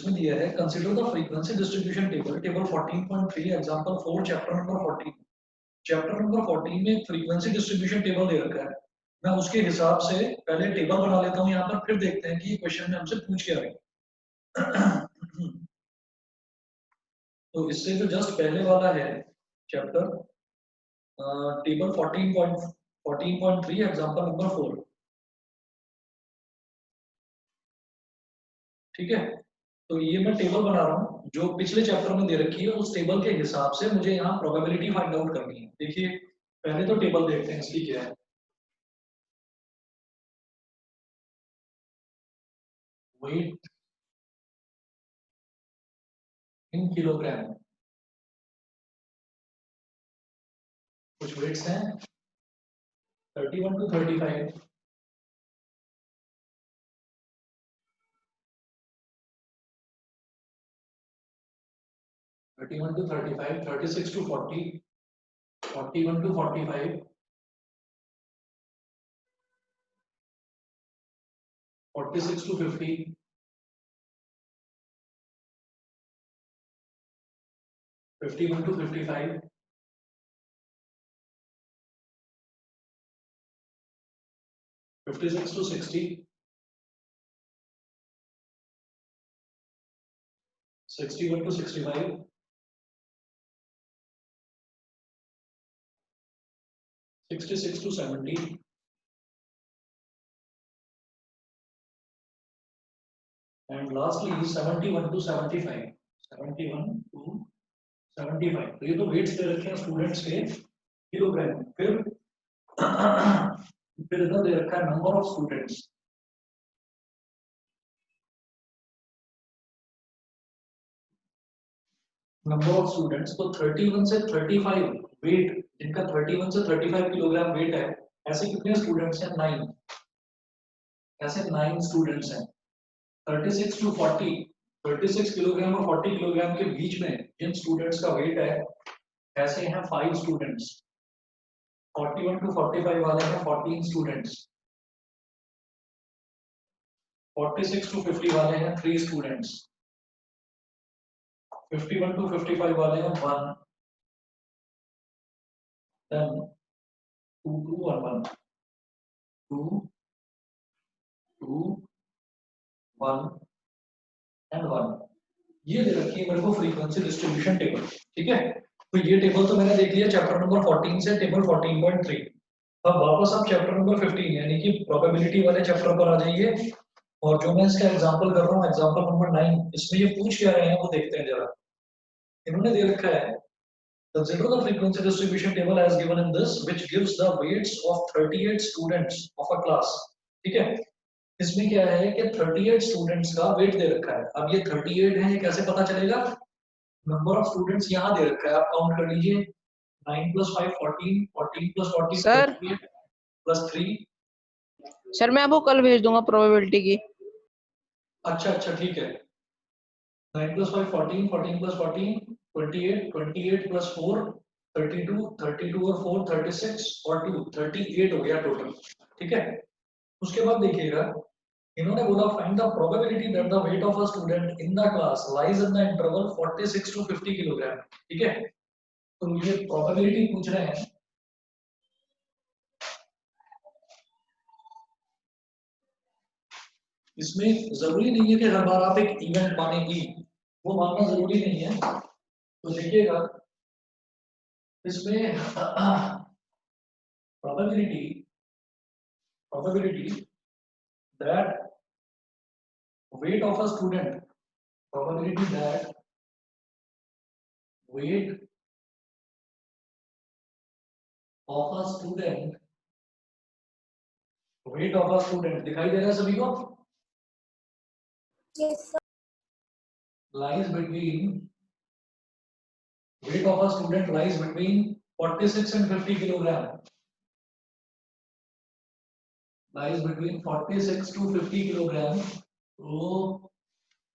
इसमें दिया है consider the frequency distribution table, table 14.3 example 4 chapter number 14। Chapter number 14 में एक फ्रीक्वेंसी डिस्ट्रीब्यूशन टेबल दे रखा है। मैं उसके हिसाब से पहले टेबल बना लेता हूँ यहाँ पर, फिर देखते हैं कि ये क्वेश्चन में हमसे पूछ क्या रहे हैं। तो इससे जो जस्ट पहले वाला है चैप्टर टेबल 14.3 एग्जांपल नंबर 4, ठीक है। तो ये मैं टेबल बना रहा हूँ जो पिछले चैप्टर में दे रखी है, उस टेबल के हिसाब से मुझे यहाँ प्रोबेबिलिटी फाइंड आउट करनी है। देखिए पहले तो टेबल देखते हैं इसकी क्या है। वेट इन किलोग्राम, कुछ वेट्स हैं 31 to 35, 31 to 35, 36 to 40, 41 to 45, 46 to 50, 51 to 55, 56 to 60, 61 to 65, 66 to 70, and lastly 71 to 75, 71 to 75। तो ये तो वेट्स दे रखे हैं स्टूडेंट्स के किलोग्राम में। फिर इधर दे रखा है number of students, number of students. तो 31 से 35 वेट, जिनका 31 से 35 किलोग्राम वेट है, ऐसे कितने स्टूडेंट्स हैं? 9। ऐसे 9 स्टूडेंट्स हैं। 36 टू 40, 36 किलोग्राम और 40 किलोग्राम के बीच में जिन स्टूडेंट्स का वेट है, ऐसे हैं 5 स्टूडेंट्स। 41 टू 45 वाले हैं 14 स्टूडेंट्स। 46 टू 50 वाले हैं 3 स्टूडेंट्स। 51 टू 55 वाले हैं 1। देन 2 2 और 1, 2 2 1 एंड 1। ये दे रखी है मेरे को फ्रीक्वेंसी डिस्ट्रीब्यूशन टेबल, ठीक है। तो ये टेबल तो मैंने देख लिया चैप्टर नंबर 14 से टेबल 14.3। अब वापस आप चैप्टर नंबर 15 यानी कि प्रोबेबिलिटी वाले चैप्टर पर आ जाइए, और जो मैं इसका एग्जांपल कर रहा हूँ एग्जांपल नंबर 9, इसमें ये पूछ क्या रहे हैं वो देखते हैं जरा। इन्होंने दे रखा है consider the frequency distribution table as given in this which gives the weights of 38 students of a class, ठीक है। इसमें क्या है कि 38 स्टूडेंट्स का वेट दे रखा है। अब ये 38 है, ये कैसे पता चलेगा? नंबर ऑफ स्टूडेंट्स यहाँ दे रखा है, आप काउंट कर लीजिए। 9 + 5 14, 14 + 40 सर 38 + 3। सर मैं आपको कल भेज दूंगा प्रोबेबिलिटी की। अच्छा ठीक है। 9 + 5 14, 14 + 14 28, 28 + 4 32, 32 और 4 36 और 2 38 हो गया टोटल, ठीक है। उसके बाद देखिएगा इन्होंने बोला find the probability that the wait of a student in the class lies in the interval 46 to 50 kilogram, ठीक है। तो ये प्रोबेबिलिटी पूछ रहे हैं। इसमें जरूरी नहीं है कि हर बार आप एक इवेंट मानेगी, वो मानना जरूरी नहीं है। तो देखिएगा इसमें probability that weight of a student, probability that weight of a student, weight of a student दिखाई दे रहा है सभी को? Yes, sir. Lies between, weight of a student lies between 46 and 50 kilogram, lies between 46 to 50 kilogram. तो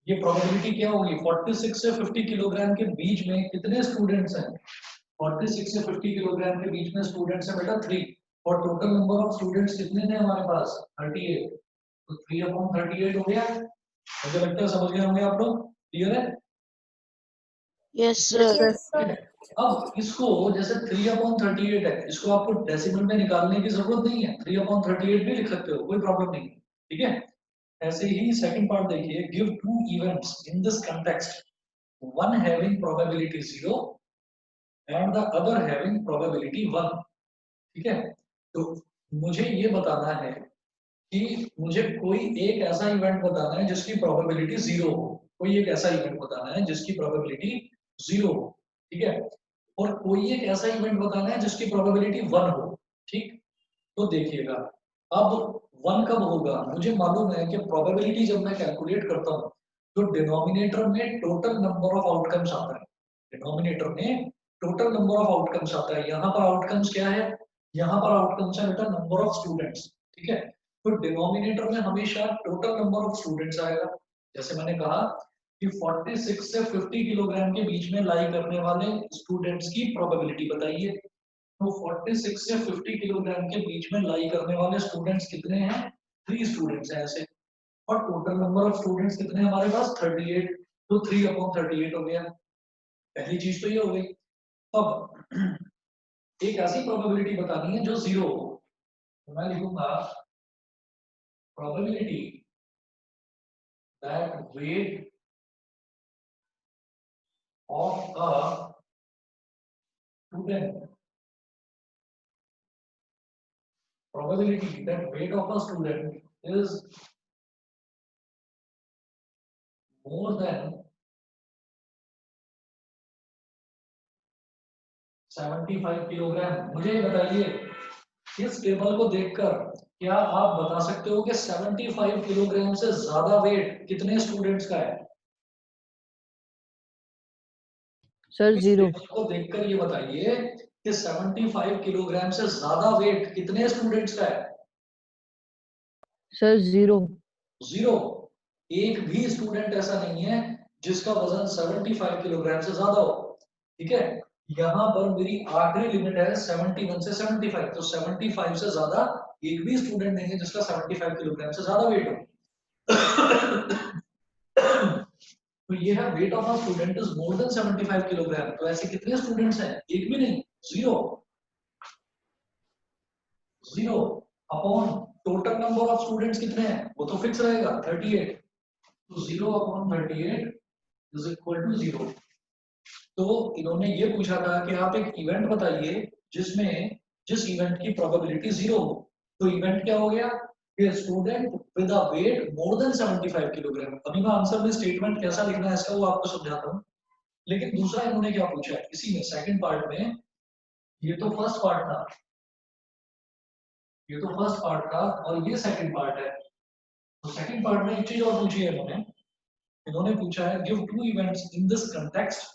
ये probability क्या होगी? 46 से 50 किलोग्राम के बीच में कितने स्टूडेंट्स हैं? 46 से 50 किलोग्राम के बीच में स्टूडेंट्स हैं बेटा 3, और टोटल नंबर ऑफ स्टूडेंट्स कितने थे हमारे पास? 38। तो 3/38 हो गया। मुझे लगता है समझ गए होंगे आप लोग। क्लियर है? Yes sir. अब इसको जैसे 3/38 है, इसको आपको डेसिमल में निकालने की जरूरत नहीं है, 3/38 भी लिख सकते हो, कोई प्रॉब्लम नहीं है, ठीक है? ऐसे ही सेकंड पार्ट देखिए, give two events in this context, one having probability 0 and the other having probability 1, ठीक है? तो मुझे ये बताना है कि मुझे कोई एक ऐसा इवेंट बताना है जिसकी प्रोबेबिलिटी 0 हो, कोई एक ऐसा इवेंट बताना है जिसकी प्रोबेबिलिटी 0 हो, ठीक है? और कोई एक ऐसा इवेंट बताना है जिसकी प्रोबेबिलिटी 1 हो, ठीक? तो देखिएगा, अब 1 कब होगा? मुझे मालूम है कि प्रोबेबिलिटी जब मैं कैलकुलेट करता हूँ तो डिनोमिनेटर में टोटल नंबर ऑफ आउटकम्स आता है, डिनोमिनेटर में टोटल नंबर ऑफ आउटकम्स आता है। यहाँ पर आउटकम्स क्या है? यहाँ पर आउटकम्स है बेटा नंबर ऑफ स्टूडेंट्स, ठीक है? तो डिनोमिनेटर में हमेशा टोटल नंबर ऑफ स्टूडेंट्स आएगा। जैसे मैंने कहा कि 46 से 50 किलोग्राम के बीच में लाई करने वाले स्टूडेंट्स की प्रोबेबिलिटी बताइए। तो 46 से 50 किलोग्राम के बीच में लाई करने वाले स्टूडेंट्स कितने हैं? 3 स्टूडेंट्स हैं ऐसे। और टोटल नंबर ऑफ स्टूडेंट्स कितने हैं हमारे पास? 38। तो 3/38 हो गया। पहली चीज तो ये हो गई। अब एक ऐसी प्रोबेबिलिटी बतानी है जो 0 हो, तो मैं लिखूंगा probability that weight of a student, probability that weight of a student is more than 75 kilogram. मुझे ये बताइए, इस टेबल को देखकर क्या आप बता सकते हो कि 75 किलोग्राम से ज्यादा वेट कितने स्टूडेंट्स का है? सर इस 0। टेबल को देखकर ये बताइए कि 75 किलोग्राम से ज्यादा वेट कितने स्टूडेंट्स का है? सर 0। 0। एक भी स्टूडेंट ऐसा नहीं है जिसका वजन 75 किलोग्राम से ज्यादा हो, ठीक है? यहाँ पर मेरी आखिरी लिमिट है 71 से 75, तो 75 से ज्यादा एक भी स्टूडेंट नहीं है जिसका 75 किलोग्राम से ज्यादा वेट हो। तो ये है wait of a student is more than 75 kilogram. तो ऐसे कितने स्टूडेंट्स हैं? एक भी नहीं, 0। 0 upon total number of students कितने हैं वो तो फिक्स रहेगा 38। तो 0/38 इज इक्वल टू 0। तो इन्होंने ये पूछा था कि आप एक इवेंट बताइए जिस इवेंट की प्रोबेबिलिटी 0 हो। तो इवेंट क्या हो गया कि student with a weight more than 75 kilogram. अभी मैं आंसर में स्टेटमेंट कैसा लिखना है इसका वो आपको समझाता हूँ। लेकिन दूसरा इन्होंने क्या पूछा है इसी में सेकंड पार्ट में, ये तो फर्स्ट पार्ट था, ये तो फर्स्ट पार्ट था और ये सेकंड पार्ट है। तो सेकंड पार्ट में एक चीज और पूछी है इन्होंने, इन्होंने पूछा है give two events in this context,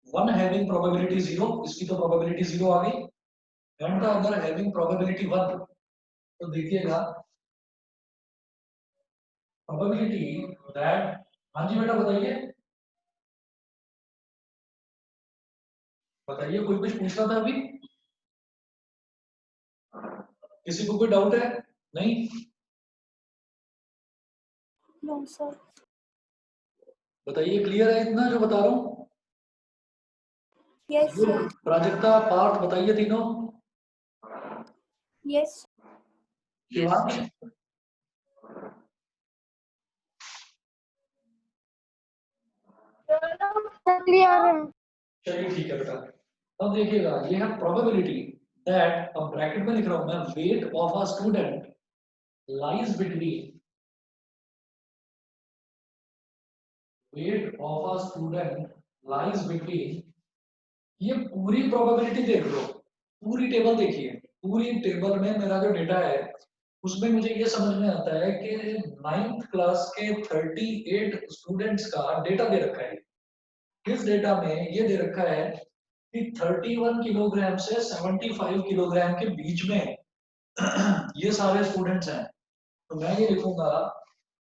one having probability 0, इसकी तो प्रोबेबिलिटी 0 आ गई, and the other having probability 1। तो देखिएगा प्रोबेबिलिटी दैट, हाँ जी बेटा बताइए, बताइए कोई कुछ पूछ रहा था अभी? किसी को कोई डाउट है? नहीं? No sir. बताइए क्लियर है इतना जो बता रहा हूँ? Yes sir. प्राजक्ता पार्थ बताइए तीनों। यस। शिवांश? क्लियर है। चलिए ठीक है बेटा। अब देखिएगा ये है प्रोबेबिलिटी दैट, अब ब्रैकेट में लिख रहा हूं मैं, wait of a student lies between, wait of a student lies between, ये पूरी प्रोबेबिलिटी देख लो, पूरी टेबल देखिए, पूरी टेबल में मेरा जो डेटा है उसमें मुझे ये समझ में आता है कि 9th क्लास के 38 स्टूडेंट्स का डेटा दे रखा है। इस डेटा में ये दे रखा है कि 31 किलोग्राम से 75 किलोग्राम के बीच में ये सारे स्टूडेंट्स हैं। तो मैं ये लिखूंगा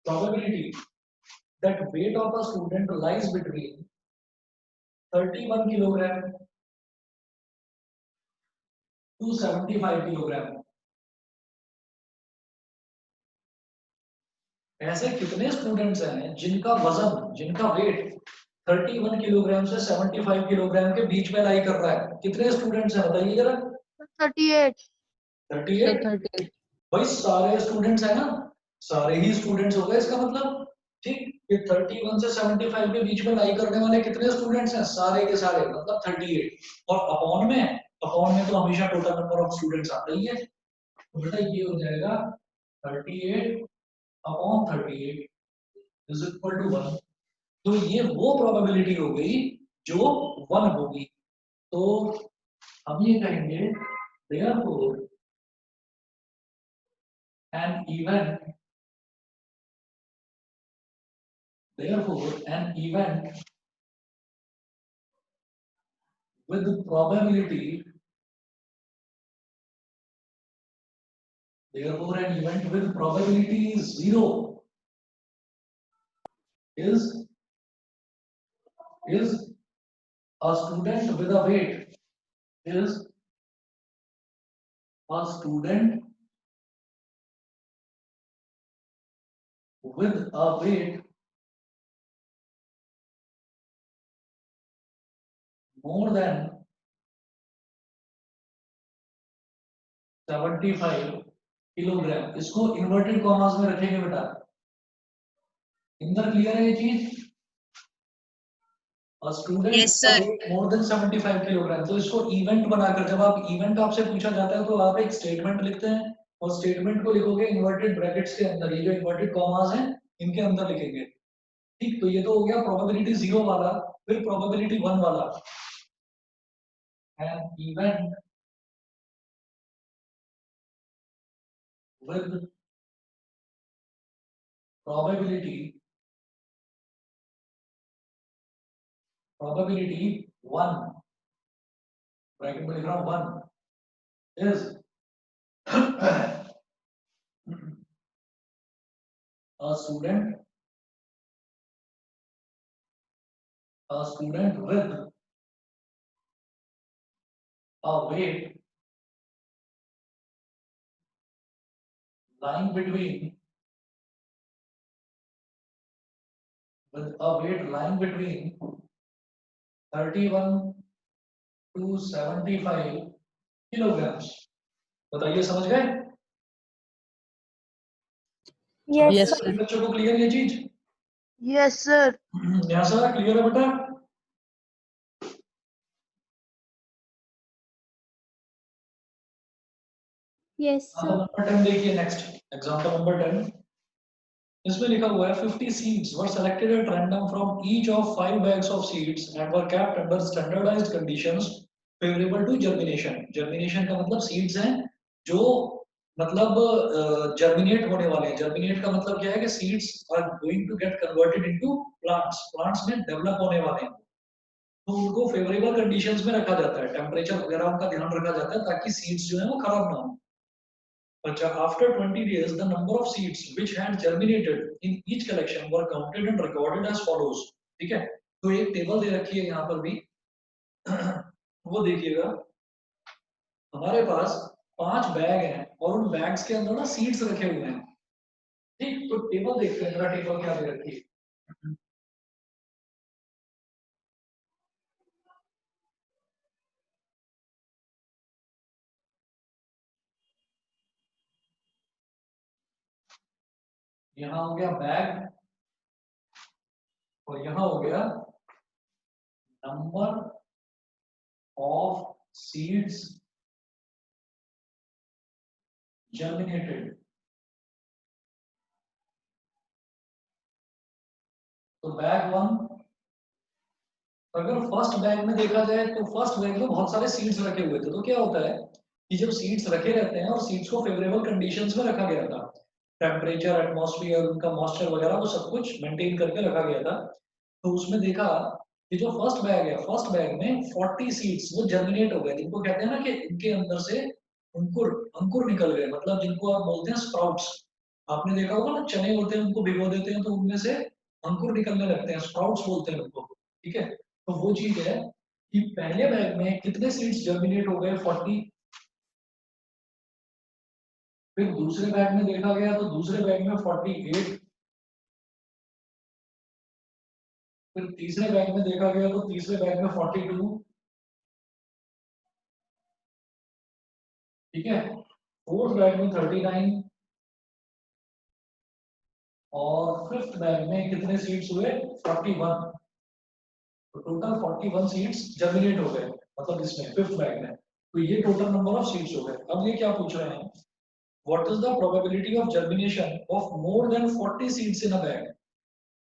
probability that weight of a student lies between 31 kilogram to 75 kilogram. ऐसे कितने स्टूडेंट्स हैं जिनका वजन, जिनका वेट 31 किलोग्राम से 75 किलोग्राम के बीच में लाई कर रहा है। कितने स्टूडेंट्स हैं बताइए जरा? 38. 38। 38। भाई सारे स्टूडेंट्स है ना, सारे ही स्टूडेंट्स हो गए इसका मतलब। ठीक, ये 31 से 75 के बीच में लाई करने वाले कितने स्टूडेंट्स हैं? सारे के सारे, मतलब 38। और अपॉन में तो हमेशा टोटल नंबर ऑफ स्टूडेंट्स आता ही है। तो बेटा ये हो जाएगा 38 अपॉन 38 इज इक्वल टू 1। तो ये वो प्रोबेबिलिटी हो गई जो 1 होगी। तो हम ये कहेंगे therefore an event with probability therefore an event with probability 0 is a student with a weight is a student with a weight more than 75 kilogram. इसको इन्वर्टेड कॉमास में रखेंगे बेटा। इंदर क्लियर है ये चीज? A student Yes, sir. more than 75 kilogram. तो इसको event बनाकर, जब आप इवेंट आपसे पूछा जाता है तो आप एक स्टेटमेंट लिखते हैं और स्टेटमेंट को लिखोगे इन्वर्टेड ब्रैकेट्स के अंदर, ये जो इन्वर्टेड कॉमास हैं इनके अंदर लिखेंगे। ठीक, तो ये तो हो गया प्रोबेबिलिटी 0 वाला। फिर प्रोबेबिलिटी 1 वाला, an event with probability 1, bracket में लिख रहा हूं 1 is a student with a weight lying between 31 to 75 kilograms। बताइए समझ गए? Yes, Yes, sir. sir. बच्चों को क्लियर ये चीज? Yes, sir. यहाँ सारा क्लियर है बेटा? Yes, अब sir. नंबर 10 देखिए, नेक्स्ट एग्जांपल नंबर 10। इसमें लिखा हुआ है 50 seeds were selected at random from each of 5 bags of seeds and were kept under standardized conditions favorable to germination। germination का मतलब seeds हैं जो मतलब जर्मिनेट होने वाले हैं। जर्मिनेट का मतलब क्या है कि seeds are going to get converted into plants, plants में डेवलप होने वाले हैं। तो उनको फेवरेबल कंडीशंस में रखा जाता है, टेम्परेचर वगैरह उनका ध्यान रखा जाता है ताकि सीड्स जो है वो खराब ना हो। अच्छा, after 20 days, the number of seeds which had germinated in each collection were counted and recorded as follows। ठीक है, तो एक टेबल दे रखी है यहाँ पर भी वो देखिएगा। हमारे पास 5 बैग हैं और उन बैग्स के अंदर ना सीड्स रखे हुए हैं। ठीक, तो टेबल देखते हैं जरा, टेबल क्या दे रखी है। यहाँ हो गया बैग और यहाँ हो गया नंबर ऑफ सीड्स germinated। तो बैग 1, अगर फर्स्ट बैग में देखा जाए तो फर्स्ट बैग में बहुत सारे सीड्स रखे हुए थे। तो क्या होता है कि जब सीड्स रखे रहते हैं और सीड्स को फेवरेबल कंडीशंस में रखा गया था, टेम्परेचर, एटमॉस्फेयर, उनका मॉइस्चर वगैरह वो सब कुछ मेंटेन करके रखा गया था। तो उसमें देखा कि जो फर्स्ट बैग है, फर्स्ट बैग में 40 सीड्स वो जर्मिनेट हो गए, जिनको कहते हैं ना कि इनके अंदर से अंकुर अंकुर निकल गए, मतलब जिनको आप बोलते हैं स्प्राउट्स। आपने देखा होगा ना, चने होते हैं उनको भिगो देते हैं तो उनमें से अंकुर निकलने लगते हैं, स्प्राउट्स बोलते हैं उनको। ठीक है, तो वो चीज है कि पहले बैग में कितने सीड्स जर्मिनेट हो गए 40। फिर दूसरे बैग में देखा गया तो दूसरे बैग में 48। फिर तीसरे बैग में देखा गया तो तीसरे बैग में 42, ठीक है। फोर्थ बैग में 39 और फिफ्थ बैग में कितने सीड्स हुए? 41। तो टोटल 41 सीड्स जर्मिनेट हो गए, मतलब इसमें फिफ्थ बैग में। तो ये टोटल नंबर ऑफ सीड्स हो गए। अब ये क्या पूछ रहे हैं, what is the probability of germination of more than 40 seeds in a bag.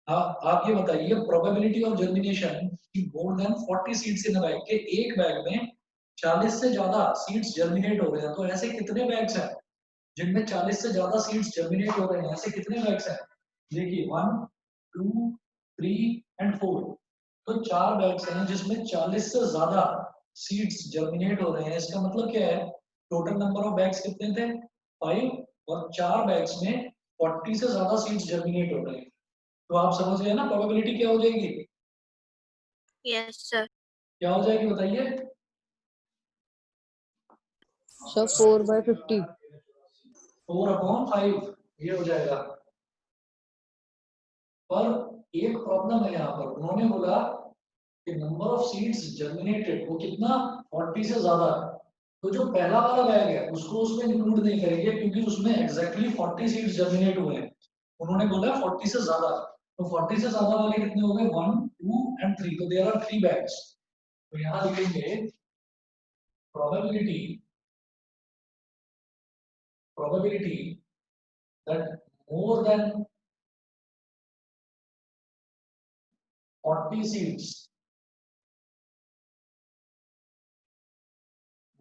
आप ये बताइए प्रोबेबिलिटी ऑफ जर्मिनेशन की more than 40 seeds in a bag, के एक बैग में 40 से ज्यादा सीड्स जर्मिनेट हो रहे हैं। तो ऐसे कितने बैग्स हैं जिनमें 40 से ज्यादा सीड्स जर्मिनेट हो रहे हैं? ऐसे कितने बैग्स हैं? देखिए 1, 2, 3 एंड 4। तो 4 बैग्स हैं जिसमें 40 से ज्यादा सीड्स जर्मिनेट हो रहे हैं। इसका मतलब क्या है, टोटल नंबर ऑफ बैग्स कितने थे? 5, और 4 बैग्स में 40 से ज्यादा सीड्स जर्मिनेट हो रहे हैं। तो आप समझ गए ना प्रोबेबिलिटी क्या हो जाएगी? Yes, sir. क्या हो जाएगी बताइए? सर 4/50। 4/5 ये हो जाएगा। पर एक प्रॉब्लम है यहाँ पर, उन्होंने बोला कि नंबर ऑफ सीड्स जर्मिनेटेड वो कितना, 40 से ज्यादा। तो जो पहला वाला बैग है उसको उसमें इंक्लूड नहीं करेंगे क्योंकि उसमें एग्जैक्टली 40 सीड्स जर्मिनेट हुए हैं। उन्होंने बोला 40 से ज्यादा। तो 40 से ज्यादा वाले कितने हो गए? 1, 2 एंड 3। तो देयर आर 3 बैग्स। तो यहाँ लिखेंगे probability probability that more than 40 seeds,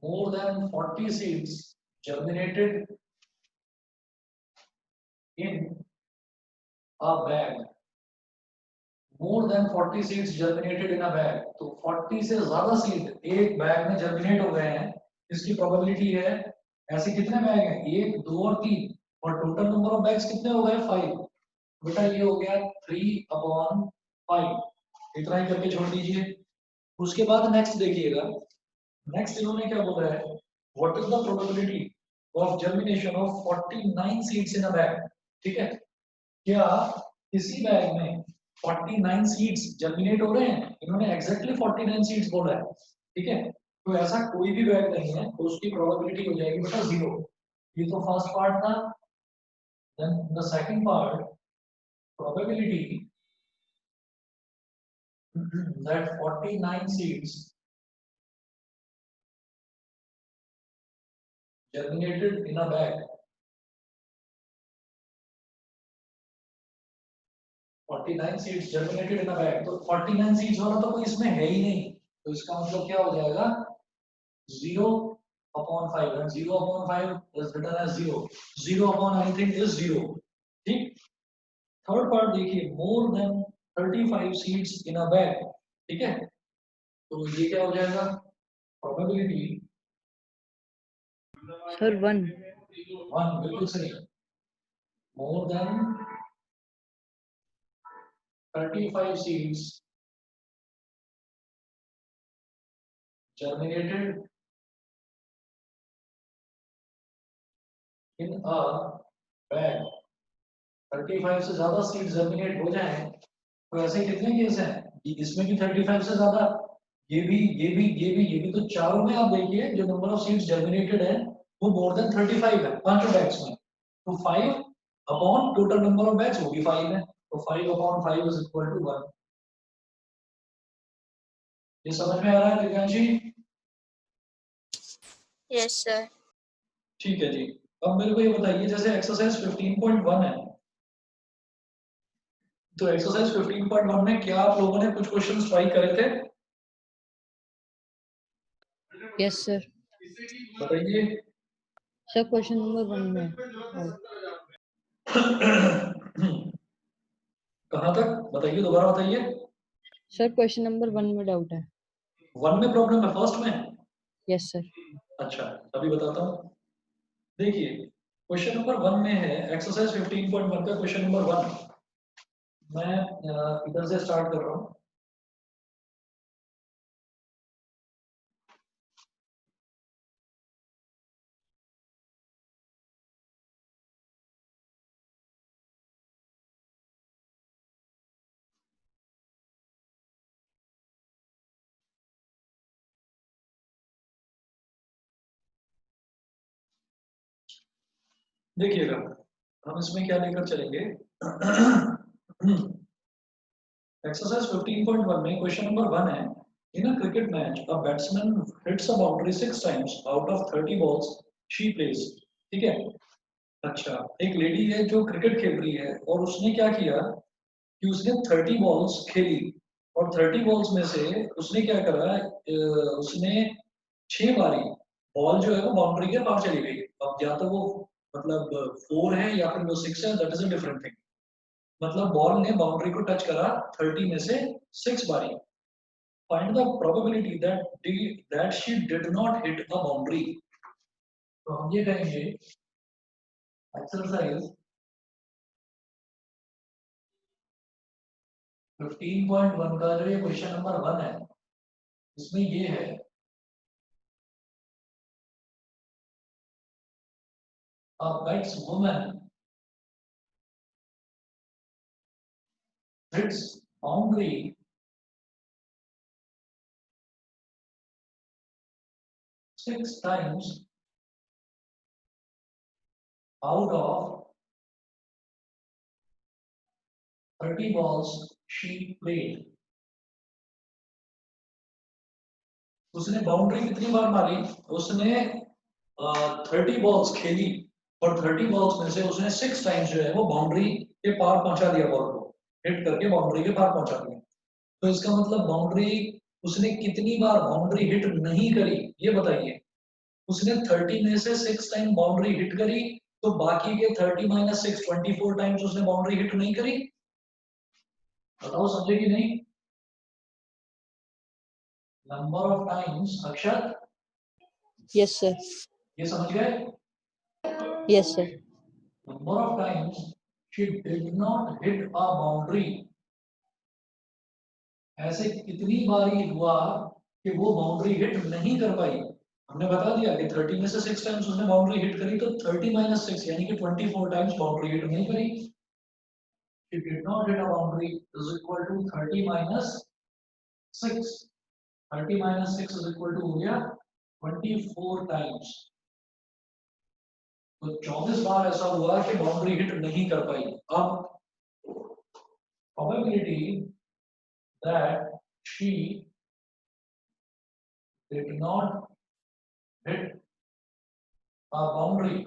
more than 40 seeds germinated in a bag, more than 40 seeds germinated in a bag। तो 40 से ज्यादा सीड एक बैग में जर्मिनेट हो गए हैं, इसकी प्रोबेबिलिटी है। ऐसे कितने बैग हैं? 1, 2 और 3, और टोटल नंबर ऑफ बैग्स कितने हो गए? 5। बेटा ये हो गया 3/5। इतना ही करके छोड़ दीजिए। उसके बाद नेक्स्ट देखिएगा, नेक्स्ट इन्होंने क्या बोला है, what is the probability of germination of 49 seeds in a bag. ठीक है, क्या इसी बैग में 49 सीड्स जर्मिनेट हो रहे हैं? इन्होंने एग्जैक्टली 49 सीड्स बोला है, ठीक है। तो ऐसा कोई भी बैग नहीं है, तो उसकी प्रोबेबिलिटी हो जाएगी बेटा 0। ये तो फर्स्ट पार्ट था। Then the second part, probability that 49 seeds germinated in a bag, 49 seeds germinated in a bag. तो 49 सीड्स वाला तो कोई इसमें है ही नहीं। तो इसका मतलब क्या हो जाएगा? 0/5, and 0/5 is written as 0। 0 upon anything is 0। ठीक। थर्ड पार्ट देखिए, more than 35 seeds in a bag. ठीक है, तो ये क्या हो जाएगा? Probability sir 1। 1, बिल्कुल सही। More than 35 seeds germinated in a bag। 35 से ज्यादा सीड जर्मिनेट हो जाए तो ऐसे कितने केस हैं? इसमें भी 35 से ज्यादा, ये भी, ये भी, ये भी, ये भी। तो चारों में आप देखिए जो नंबर ऑफ सीड्स जर्मिनेटेड है वो मोर देन 35 है पांचों बैग्स में। तो 5 upon total number of bags वो भी 5 है। तो 5/5 इज इक्वल टू 1। ये समझ में आ रहा है दिव्यांशी? Yes, sir. ठीक है जी। अब मेरे को ये बताइए, जैसे एक्सरसाइज 15.1 है, तो एक्सरसाइज 15.1 में क्या आप लोगों ने कुछ क्वेश्चंस ट्राई करे थे? Yes sir. बताइए। सर क्वेश्चन नंबर 1 में। कहाँ तक बताइए, दोबारा बताइए। सर क्वेश्चन नंबर 1 में डाउट है। 1 में प्रॉब्लम है, फर्स्ट में? Yes sir. अच्छा, अभी बताता हूँ। देखिए क्वेश्चन नंबर 1 में है, एक्सरसाइज 15.1 का क्वेश्चन नंबर 1। मैं इधर से स्टार्ट कर रहा हूँ। देखिएगा, हम इसमें क्या लेकर चलेंगे। एक्सरसाइज 15.1 में क्वेश्चन नंबर 1 है, in a cricket match a batsman hits a boundary 6 times out of 30 balls she plays. ठीक है। अच्छा, एक लेडी है जो क्रिकेट खेल रही है और उसने क्या किया कि उसने 30 बॉल्स खेली और 30 बॉल्स में से उसने क्या करा, उसने 6 बारी बॉल जो है वो बाउंड्री के पार चली गई। अब या तो वो मतलब 4 है या फिर वो 6 है, that is a different thing. मतलब बॉल ने बाउंड्री को टच करा 30 में से 6 बारी। Find the probability that she did not hit a boundary. तो हम ये करेंगे एक्सरसाइज 15.1 का जो ये क्वेश्चन नंबर 1 है, इसमें ये है a batswoman hits boundary 6 times out of 30 balls she played। उसने बाउंड्री कितनी बार मारी? उसने 30 बॉल्स खेली और 30 बॉल्स में से उसने 6 टाइम्स जो है वो बाउंड्री के पार पहुंचा दिया, बॉल को हिट करके बाउंड्री के पार पहुंचा दिया। तो इसका मतलब बाउंड्री उसने कितनी बार बाउंड्री हिट नहीं करी ये बताइए। उसने 30 में से 6 टाइम बाउंड्री हिट करी, तो बाकी के 30 माइनस 6 24 टाइम्स उसने बाउंड्री हिट नहीं करी। बताओ समझे कि नहीं? नंबर ऑफ टाइम्स अक्षर, Yes, sir. ये समझ गए? Yes, sir. Number of times she did not hit a boundary. ऐसे कितनी बारी हुआ कि वो बाउंड्री हिट नहीं कर पाई। हमने बता दिया कि 30 में से 6 टाइम्स उसने बाउंड्री हिट करी, तो 30 माइनस 6 यानी कि 24 टाइम्स बाउंड्री हिट नहीं करी। She did not hit a boundary is equal to 30 minus 6। 30 minus 6 is equal to हो गया 24 टाइम्स। तो 24 बार ऐसा हुआ कि बाउंड्री हिट नहीं कर पाई। अब probability that she did not hit a boundary,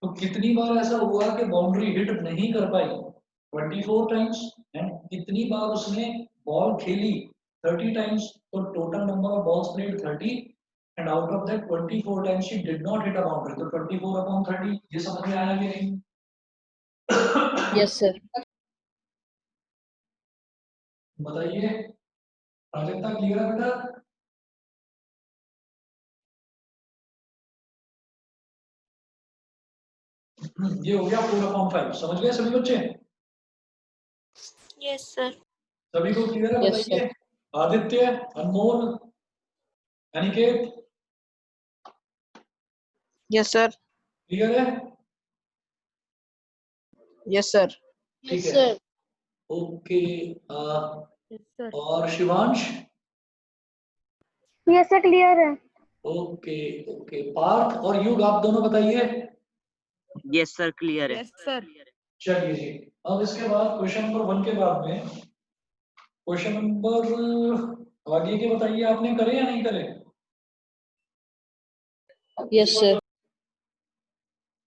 तो कितनी बार ऐसा हुआ कि बाउंड्री हिट नहीं कर पाई? 24 टाइम्स। एंड कितनी बार उसने बॉल खेली? 30 टाइम्स। तो total number of balls played 30 and out of that 24 times she did not hit a boundary. तो 24 अपॉन 30, ये समझ में आया कि नहीं? Yes, sir. बताइए, प्राजक्ता क्लियर है बेटा? ये हो गया 4 अपॉन 5। समझ गए सभी बच्चे? Yes, sir. सभी को क्लियर है? Yes, sir. बताइए। Aditya, Anmol, Aniket, Yes, sir. Clear है? Yes, sir. ठीक है। ओके। Yes, sir. और शिवांश? यस सर क्लियर है। Okay okay. पार्थ और युग, आप दोनों बताइए। यस सर क्लियर है। Yes, sir. चलिए जी। अब इसके बाद क्वेश्चन नंबर 1 के बाद में क्वेश्चन नंबर आगे के बताइए, आपने करे या नहीं करे? Yes, sir.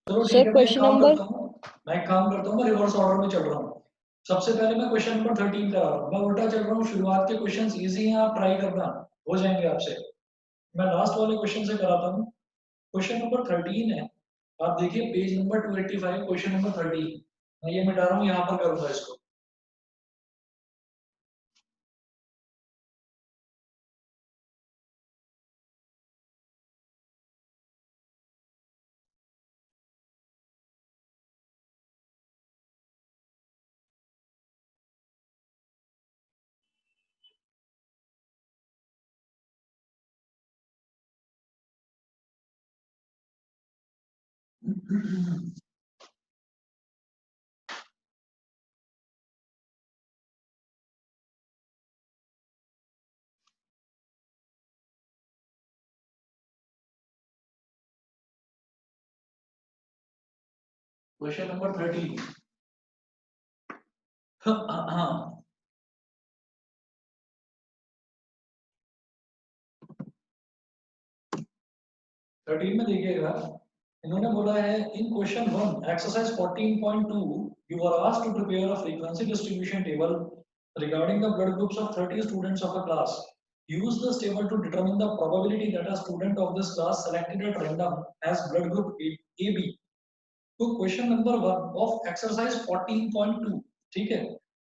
चलो Sir, ठीक है, मैं एक question काम number. करता हूँ, मैं रिवर्स ऑर्डर में चल रहा हूँ। सबसे पहले मैं क्वेश्चन नंबर 13 करा रहा हूँ, मैं उल्टा चल रहा हूँ। शुरुआत के क्वेश्चंस इजी हैं, आप ट्राई करना, हो जाएंगे आपसे। मैं लास्ट वाले क्वेश्चन से कराता हूँ। क्वेश्चन नंबर 13 है, आप देखिए पेज नंबर 285, क्वेश्चन नंबर 13। मैं ये मिटा रहा हूँ, यहाँ पर करूंगा इसको। Question number 13। 13 में देखिएगा, इन्होंने बोला है in question 1 exercise 14.2 you are asked to prepare a frequency distribution table regarding the blood groups of 30 students of a class. Use this table to determine the probability that a student of this class selected at random has blood group AB. तो question number 1 of exercise 14.2, ठीक है,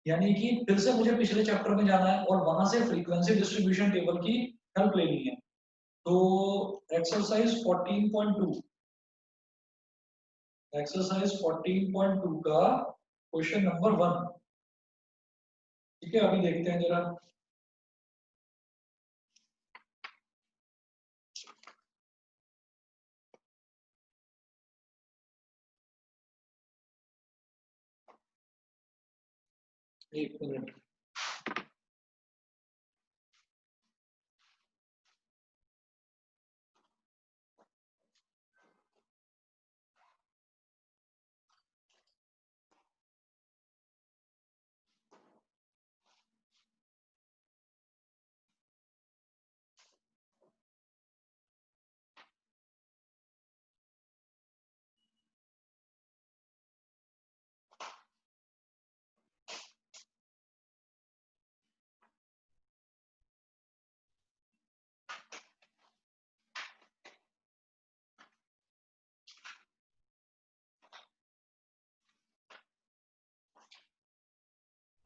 यानी कि फिर से मुझे पिछले chapter में जाना है और वहां से फ्रीक्वेंसी डिस्ट्रीब्यूशन टेबल की हेल्प लेनी है। तो एक्सरसाइज 14.2 का क्वेश्चन नंबर 1, ठीक है, अभी देखते हैं जरा। एक मिनट,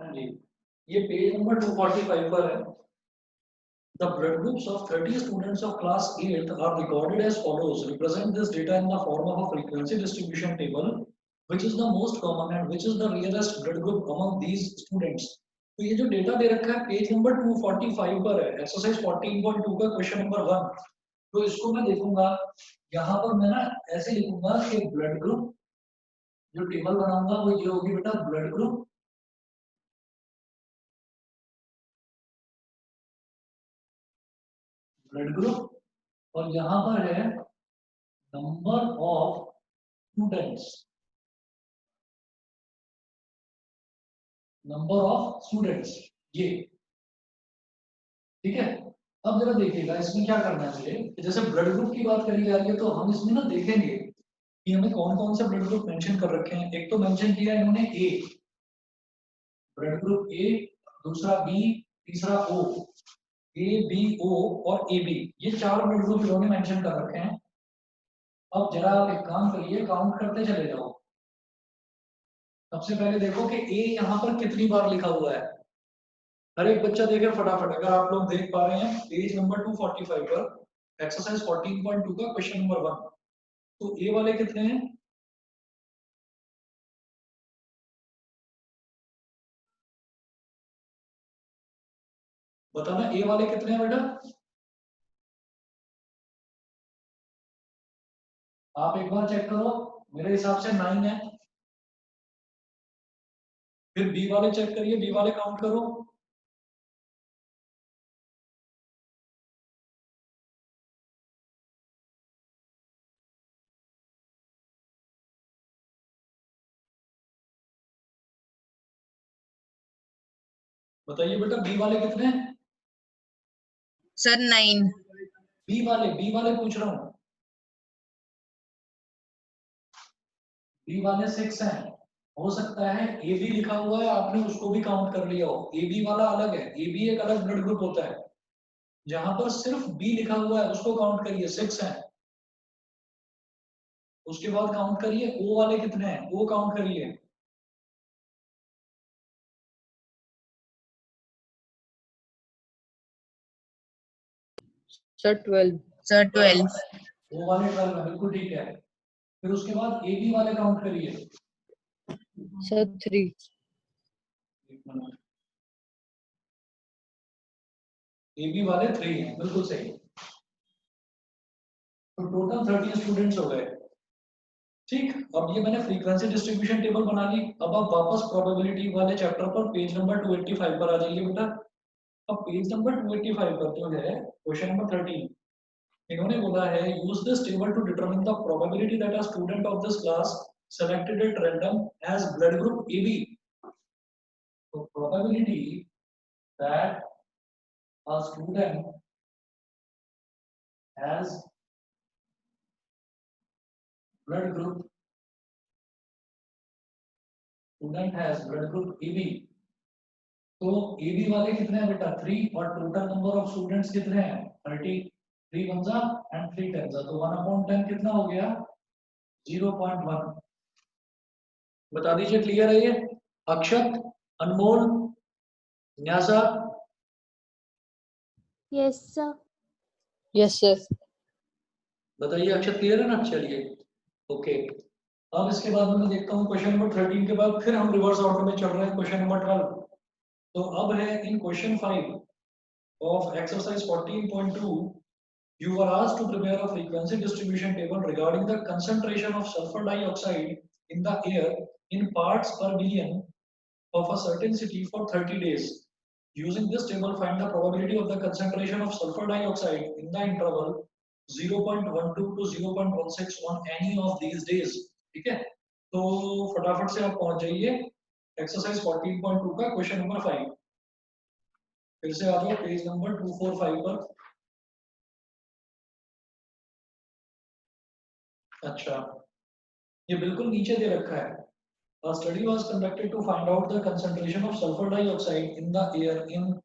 हाँ जी, ये पेज नंबर 245 पर है। The blood groups of 30 students of class 8 are recorded as follows. Represent this data in the form of a frequency distribution table. Which is the most common and which is the rarest blood group among these students? तो ये जो data दे रखा है page number 245 पर है, exercise 14.2 का question number 1। तो इसको मैं देखूंगा, यहाँ पर मैं ना ऐसे लिखूंगा कि ब्लड ग्रुप, जो टेबल बनाऊंगा वो ये होगी बेटा, ब्लड ग्रुप और यहाँ पर है नंबर ऑफ स्टूडेंट्स, ये, ठीक है। अब जरा देखिएगा इसमें क्या करना है मुझे, जैसे ब्लड ग्रुप की बात करी जा रही है तो हम इसमें ना देखेंगे कि हमें कौन कौन से ब्लड ग्रुप मेंशन कर रखे हैं। एक तो मेंशन किया इन्होंने ए, ब्लड ग्रुप ए, दूसरा बी, तीसरा ओ, ए बी ओ और ए बी, ये 4 ब्लड ग्रुप इन्होंने मेंशन कर रखे हैं। अब जरा आप एक काम करिए, काउंट करते चले जाओ। सबसे पहले देखो कि ए यहाँ पर कितनी बार लिखा हुआ है, हर एक बच्चा देखे फटाफट। अगर आप लोग देख पा रहे हैं पेज नंबर 245 पर एक्सरसाइज 14.2 का क्वेश्चन नंबर 1, तो ए वाले कितने हैं? बताना, ए वाले कितने हैं बेटा? आप एक बार चेक करो, मेरे हिसाब से 9 है। फिर बी वाले चेक करिए, बी वाले काउंट करो। बताइए बेटा बी वाले कितने हैं? सर 9। बी वाले पूछ रहा हूँ, बी वाले 6 हैं। हो सकता है ए बी लिखा हुआ है, आपने उसको भी काउंट कर लिया हो। ए बी वाला अलग है, ए बी एक अलग ब्लड ग्रुप होता है। जहां पर सिर्फ बी लिखा हुआ है उसको काउंट करिए, 6 हैं। उसके बाद काउंट करिए ओ वाले कितने हैं, ओ काउंट करिए। सर 12। सर 12। ओ वाले 12 है, बिल्कुल ठीक है। फिर उसके बाद ए बी वाले काउंट करिए। सर 3। ए बी वाले 3 हैं, बिल्कुल सही। तो टोटल 30 स्टूडेंट्स हो गए। ठीक, अब ये मैंने फ्रीक्वेंसी डिस्ट्रीब्यूशन टेबल बना ली। अब आप वापस प्रोबेबिलिटी वाले चैप्टर पर पेज नंबर 285 पर आ जाइए बेटा। अब पेज नंबर 285 पर जो है क्वेश्चन नंबर 13, इन्होंने बोला है use this table to determine the probability that a student of this class selected at random as blood group AB. So probability that a student has blood group AB. तो AB वाले कितने हैं बेटा 3 और total number of students कितने हैं 30 3 1 जा and 3 10 जा तो 1/10 कितना हो गया 0.1 बता दीजिए क्लियर है ये अक्षत अनमोल Nysa Yes, sir. Yes, sir. बताइए अक्षत क्लियर है ना चलिए ओके अब इसके बाद में मैं देखता हूँ क्वेश्चन नंबर 13 के बाद फिर हम रिवर्स ऑर्डर में चल रहे हैं क्वेश्चन नंबर 12 तो अब है in question 5 of exercise 14.2 you are asked to prepare a frequency distribution table regarding the concentration of sulfur dioxide in the air in parts per million of a certain city for 30 days using this table find the probability of the concentration of sulfur dioxide in the interval 0.12 to 0.16 on any of these days ठीक है तो फटाफट से आप पहुंच जाइए exercise 14.2 का question number 5 फिर से आ जाओ पेज नंबर 245 पर अच्छा ये बिल्कुल नीचे दे रखा है A study was conducted to find out the concentration of sulfur dioxide in the air in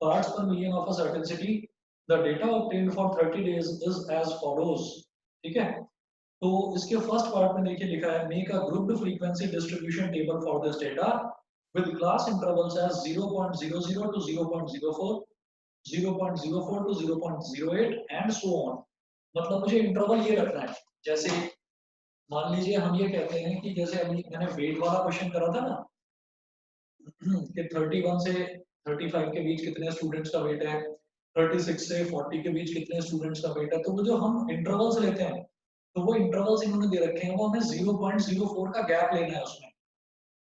parts per million of a certain city. The data obtained for 30 days is as follows. ठीक है तो इसके first part में देखिए लिखा है make a grouped frequency distribution table for this data with class intervals as 0.00 to 0.04 0.04 to 0.08 and so on मतलब मुझे इंटरवल ये रखना है जैसे मान लीजिए हम ये कहते हैं कि जैसे अभी मैंने वेट वाला क्वेश्चन करा था ना कि 31 से 35 के बीच कितने स्टूडेंट्स का वेट है 36 से 40 के बीच कितने स्टूडेंट्स का वेट है तो वो जो हम इंटरवल्स लेते हैं तो वो इंटरवल्स इन्होंने दे रखे हैं वो हमें 0.04 का गैप लेना है उसमें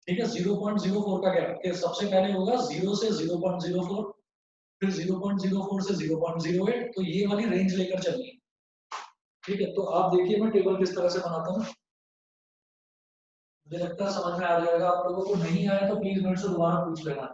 ठीक है 0.04 का गैप के सबसे पहले होगा 0 से 0.04 फिर 0.04 से 0.08 तो ये वाली रेंज लेकर चलनी है ठीक है तो आप देखिए मैं टेबल किस तरह से बनाता हूँ मुझे लगता है समझ में आ जाएगा आप लोगों को नहीं आया तो प्लीज मेरे से दोबारा पूछ लेना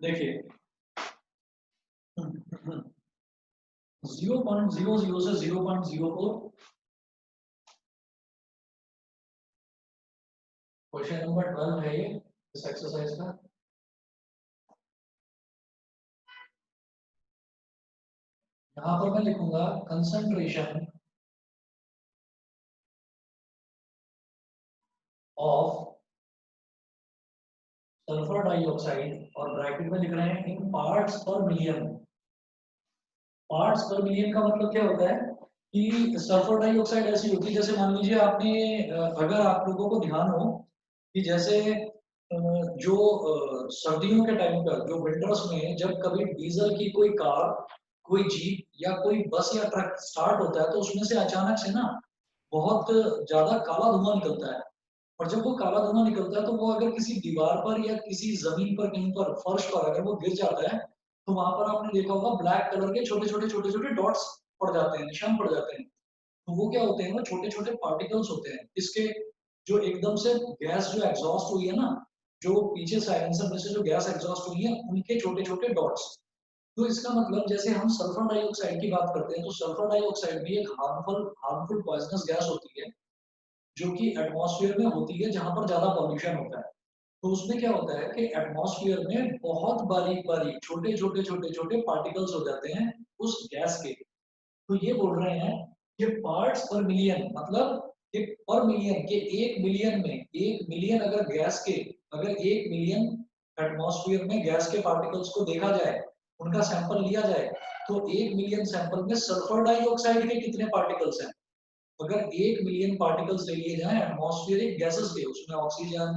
देखिए 0.00 से 0.04 क्वेश्चन नंबर 12 है ये इस एक्सरसाइज का यहाँ पर मैं लिखूंगा कंसंट्रेशन ऑफ सल्फर डाइऑक्साइड और ब्रैकेट में लिख रहे हैं इन पार्ट्स पर मिलियन पार्ट्स पर मिलियन का मतलब क्या होता है कि सल्फर डाइऑक्साइड ऐसी होती है जैसे मान लीजिए आपने अगर आप लोगों को ध्यान हो कि जैसे जो सर्दियों के टाइम पर जो विंटर्स में जब कभी डीजल की कोई कार कोई जीप या कोई बस या ट्रक स्टार्ट होता है तो उसमें से अचानक से ना बहुत ज्यादा काला धुआं निकलता है और जब वो काला धुआं निकलता है तो वो अगर किसी दीवार पर या किसी जमीन पर कहीं पर फर्श पर अगर वो गिर जाता है तो वहां पर आपने देखा होगा ब्लैक कलर के छोटे छोटे डॉट्स पड़ जाते हैं निशान पड़ जाते हैं तो वो क्या होते हैं वो छोटे छोटे पार्टिकल्स होते हैं इसके जो एकदम से गैस जो एग्जॉस्ट हुई है ना जो पीछे साइलेंसर में से जो गैस एग्जॉस्ट हुई है उनके छोटे छोटे डॉट्स तो इसका मतलब जैसे हम सल्फर डाइऑक्साइड की बात करते हैं तो सल्फर डाइऑक्साइड भी एक हार्मफुल पॉइजनस गैस होती है जो कि एटमॉस्फेयर में होती है जहां पर ज्यादा पॉल्यूशन होता है तो उसमें क्या होता है कि एटमॉस्फेयर में बहुत बारीक बारीक छोटे पार्टिकल्स हो जाते हैं उस गैस के तो ये बोल रहे हैं कि पार्ट्स पर मिलियन मतलब कि पर मिलियन के 1 मिलियन में 1 मिलियन अगर गैस के अगर 1 मिलियन एटमॉस्फेयर में गैस के पार्टिकल्स को देखा जाए उनका सैंपल लिया जाए तो 1 मिलियन सैंपल में सल्फर डाइऑक्साइड के कितने पार्टिकल्स हैं अगर 1 मिलियन पार्टिकल्स ले लिए जाएं एटमॉस्फेरिक गैसेस के, उसमें oxygen,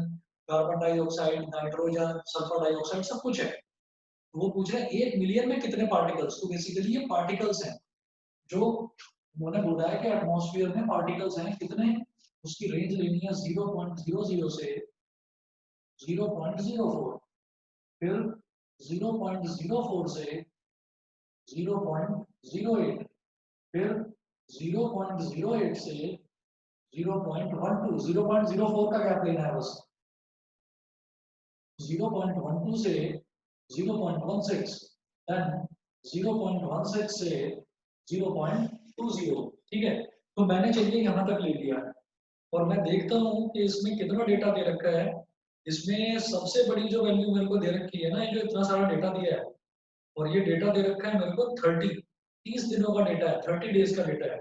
carbon dioxide, nitrogen, sulphur dioxide सब कुछ है, तो वो पूछ रहे हैं 1 मिलियन में कितने पार्टिकल्स। तो बेसिकली ये पार्टिकल्स हैं जो उन्होंने बोला है कि एटमॉस्फेयर में पार्टिकल्स हैं कितने, उसकी रेंज लेनी है 0.00 से 0.04, फिर 0.04 से 0.08, फिर 0.08 से 0.12, 0.04 का गैप लेना है बस, 0.12 से 0.16, देन 0.16 से 0.20। ठीक है, तो मैंने चलिए यहाँ तक ले लिया है और मैं देखता हूँ कि इसमें कितना डेटा दे रखा है। इसमें सबसे बड़ी जो वैल्यू मेरे को दे रखी है ना, ये जो इतना सारा डेटा दिया है, और ये डेटा दे रखा है मेरे को 30 दिनों का डेटा है, 30 डेज का डेटा है।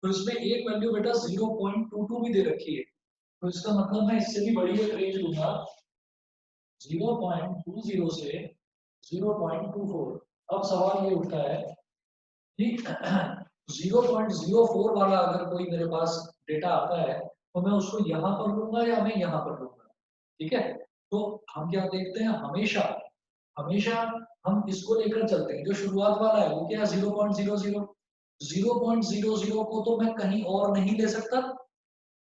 तो इसमें एक वैल्यू बेटा 0.22 भी दे रखी है, तो इसका मतलब मैं इससे भी बड़ी एक रेंज लूंगा 0.20 से 0.24। अब सवाल ये उठता है कि 0.04 वाला अगर कोई मेरे पास डेटा आता है तो मैं उसको यहाँ पर लूंगा या मैं यहाँ पर लूंगा। ठीक है, तो हम क्या देखते हैं, हमेशा हमेशा हम इसको लेकर चलते हैं, जो शुरुआत वाला है वो क्या है 0.00। 0.00 को तो मैं कहीं और नहीं ले सकता,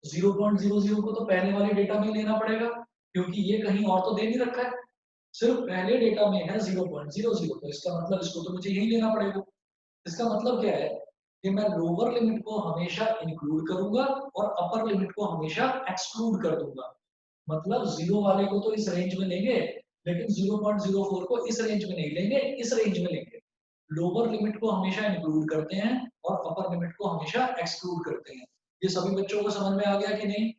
0.00 को तो पहले वाले डेटा में लेना पड़ेगा, क्योंकि ये कहीं और तो दे नहीं रखा है, सिर्फ पहले डेटा में है 0.00, तो इसका मतलब इसको तो मुझे यही लेना पड़ेगा। इसका मतलब क्या है कि मैं लोअर लिमिट को हमेशा इंक्लूड करूंगा और अपर लिमिट को हमेशा एक्सक्लूड कर दूंगा। मतलब 0 वाले को तो इस रेंज में लेंगे, लेकिन 0.04 को इस रेंज में नहीं लेंगे, इस रेंज में लेंगे। लोअर लिमिट को हमेशा इंक्लूड करते हैं और अपर लिमिट को हमेशा एक्सक्लूड करते हैं। ये सभी बच्चों को समझ में आ गया कि नहीं?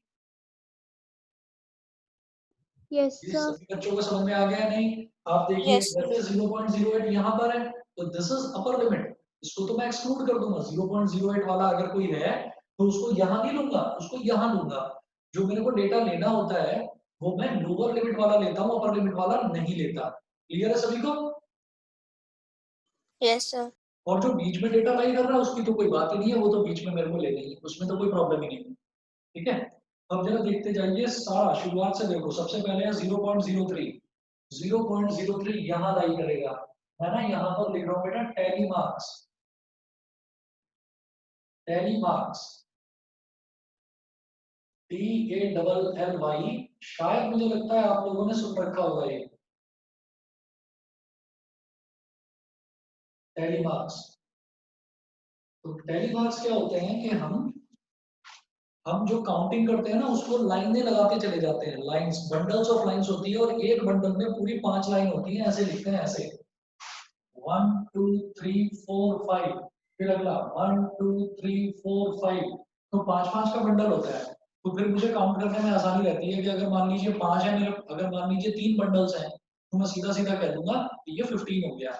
Yes, ये sir. सभी बच्चों को समझ में आ गया नहीं? आप देखिए Yes, sir. जैसे 0.08 यहाँ पर है, तो दिस इज अपर लिमिट, इसको तो मैं एक्सक्लूड कर दूंगा। 0.08 वाला अगर कोई है तो उसको यहाँ नहीं लूंगा, उसको यहाँ लूंगा। जो मेरे को डेटा लेना होता है वो मैं लोअर लिमिट वाला लेता हूँ, अपर लिमिट वाला नहीं लेता। क्लियर है सभी को? Yes, sir. और जो बीच में डेटा लाई कर रहा है उसकी तो कोई बात ही नहीं है, वो तो बीच में मेरे को लेना ही है, उसमें तो कोई प्रॉब्लम ही नहीं है। ठीक है, अब जरा देखते जाइए सारा शुरुआत से देखो। सबसे पहले है 0.03। 0.03 यहाँ लाई करेगा, मैं ना यहाँ पर लिख रहा हूँ बेटा tally marks, tally marks TALLY। शायद मुझे लगता है आप लोगों ने सुन रखा होगा ये टैली मार्क्स। तो टैली मार्क्स क्या होते हैं कि हम जो काउंटिंग करते हैं ना उसको लाइनें लगाते चले जाते हैं, लाइंस, बंडल्स ऑफ लाइंस होती है, और एक बंडल में पूरी 5 लाइन होती है, ऐसे लिखते हैं ऐसे 1 2 3 4 5, फिर अगला 1 2 3 4 5, तो 5-5 का बंडल होता है। तो फिर मुझे काउंट करने में आसानी रहती है कि अगर मान लीजिए 5 है मेरे, अगर मान लीजिए 3 बंडल्स हैं तो मैं सीधा सीधा कह दूंगा कि ये 15 हो गया।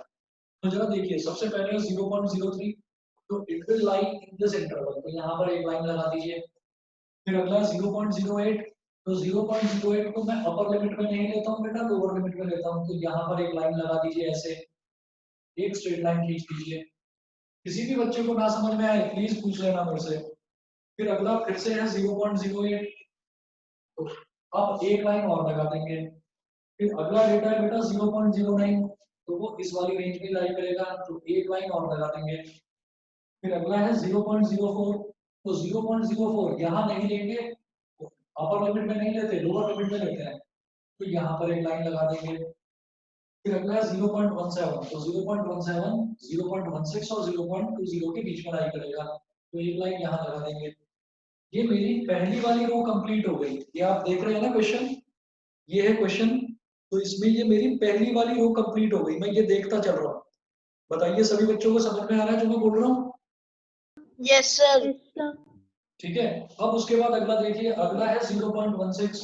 तो जरा देखिए सबसे पहले 0.03, तो it will lie in this interval, तो यहाँ पर एक लाइन लगा दीजिए। फिर अगला 0.08, तो 0.08 को मैं अपर लिमिट में नहीं लेता हूँ बेटा, लोअर लिमिट में लेता हूँ, तो यहाँ पर एक लाइन लगा दीजिए ऐसे, एक स्ट्रेट लाइन खींच दीजिए। किसी भी बच्चे को ना समझ में आए प्लीज पूछ लेना मेरे से। फिर अगला फिर से है 0.08, तो अब एक लाइन और लगा देंगे। फिर अगला डेटा है बेटा 0.09, तो वो इस वाली रेंज में लाई करेगा, तो एक लाइन और लगा देंगे। फिर अगला है 0.04, तो 0.04 यहाँ नहीं लेंगे, अपर लिमिट में नहीं लेते, लोअर लिमिट में लेते हैं, तो यहाँ पर एक लाइन लगा देंगे। फिर अगला है 0.17, तो 0.17 0.16 और 0.20 के बीच में लाई करेगा, तो एक लाइन यहाँ लगा देंगे। ये मेरी पहली वाली रो कंप्लीट हो गई। ये आप देख रहे हैं ना क्वेश्चन, ये है क्वेश्चन, तो इसमें ये मेरी पहली वाली रो कंप्लीट हो गई, मैं ये देखता चल रहा हूँ। बताइए सभी बच्चों को समझ में आ रहा है जो मैं बोल रहा हूँ? Yes, sir. Yes, sir. ठीक है, अब उसके बाद अगला देखिए, अगला है 0.16,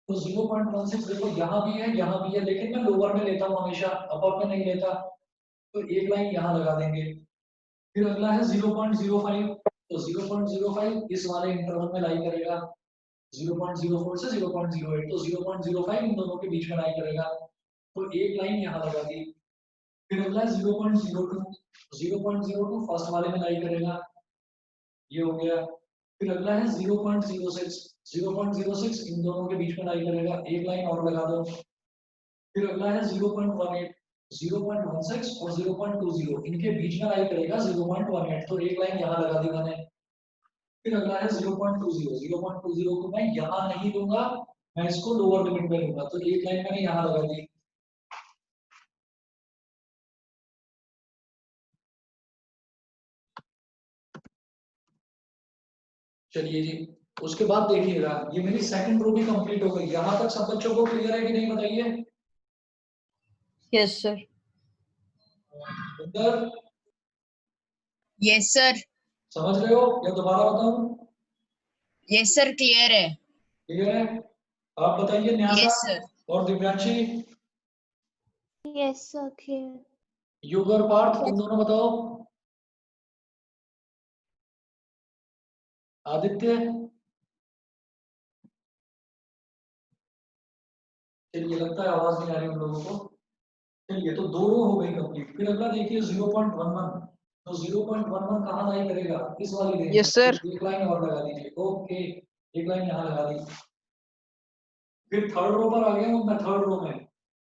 तो 0.16 देखो यहाँ भी है यहाँ भी है, लेकिन मैं लोअर में लेता हूँ हमेशा, अपर में नहीं लेता, तो एक लाइन यहाँ लगा देंगे। फिर अगला है 0.05, तो 0.05 इस वाले इंटरवल में लाई करेगा, 0.04 से 0.08, तो 0.05 इन दोनों के बीच में लाई करेगा, तो एक लाइन यहाँ लगा दी। फिर अगला 0.02, 0.02 फर्स्ट वाले में लाई करेगा, ये हो गया। फिर अगला है 0.06, 0.06 इन दोनों के बीच में लाई करेगा, एक लाइन और लगा दो। फिर अगला है 0.18, 0.16 और 0.20 इनके बीच में लाई करेगा 0.18, तो एक लाइन यहाँ लगा दी मैंने। फिर अगला है 0.20, 0.20 को मैं यहाँ नहीं लूंगा, मैं इसको लोअर लिमिट में लूंगा, तो एक लाइन मैंने यहाँ लगा दी। चलिए जी, उसके बाद देखिएगा ये मेरी सेकंड रो भी कंप्लीट हो गई। यहाँ तक सब बच्चों को क्लियर है कि नहीं बताइए? Yes sir. अंदर यस सर। समझ रहे हो या दोबारा बताऊं? यस सर, क्लियर है। क्लियर है? आप बताइए न्यासा यस सर। और दिव्यांशी, Yes, sir. Clear. युग और पार्थ, तुम दोनों बताओ। आदित्य, चलिए लगता है आवाज नहीं आ रही उन लोगों को। चलिए तो दो रो हो गई कंप्लीट। फिर अगला देखिए 0.11, तो 0.11 कहाँ लाई करेगा? इस वाली रेंज यस में, सर। तो एक लाइन और लगा दीजिए। ओके, एक लाइन यहाँ लगा दी। फिर थर्ड रो पर आ गया हूँ मैं, थर्ड रो में,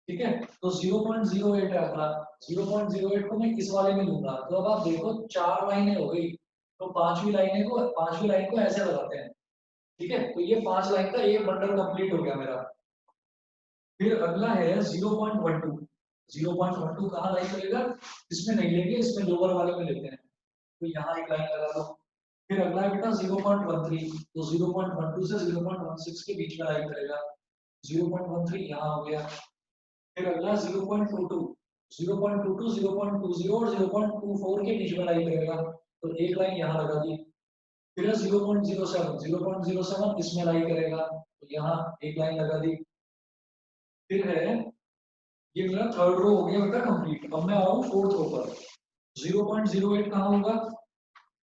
ठीक है, तो 0.08 है अगला। 0.08 को मैं इस वाले में लूंगा, तो अब आप देखो चार लाइनें हो गई, तो पांचवी लाइन को ऐसे लगाते हैं, ठीक है, तो ये 5 लाइन का एक बंडल कंप्लीट हो गया मेरा। फिर अगला है 0.12, 0.12 कहाँ लाइन करेगा? इसमें नहीं लेंगे, इसमें लोअर वाले में लेते हैं, तो यहाँ एक लाइन लगा दो। फिर अगला है बेटा 0.13, तो 0.12 से 0.16 के बीच में लाइन करेगा, 0.13 यहाँ हो गया। फिर अगला 0.22, 0.22, 0.20 और 0.24 के बीच में लाई करेगा, तो एक लाइन यहाँ लगा दी। फिर है 0.07, 0.07 इसमें लाई करेगा, तो यहाँ एक लाइन लगा दी। फिर है, ये मेरा थर्ड रो हो गया बेटा कंप्लीट। अब मैं आऊँ फोर्थ रो पर। 0.08 कहाँ होगा?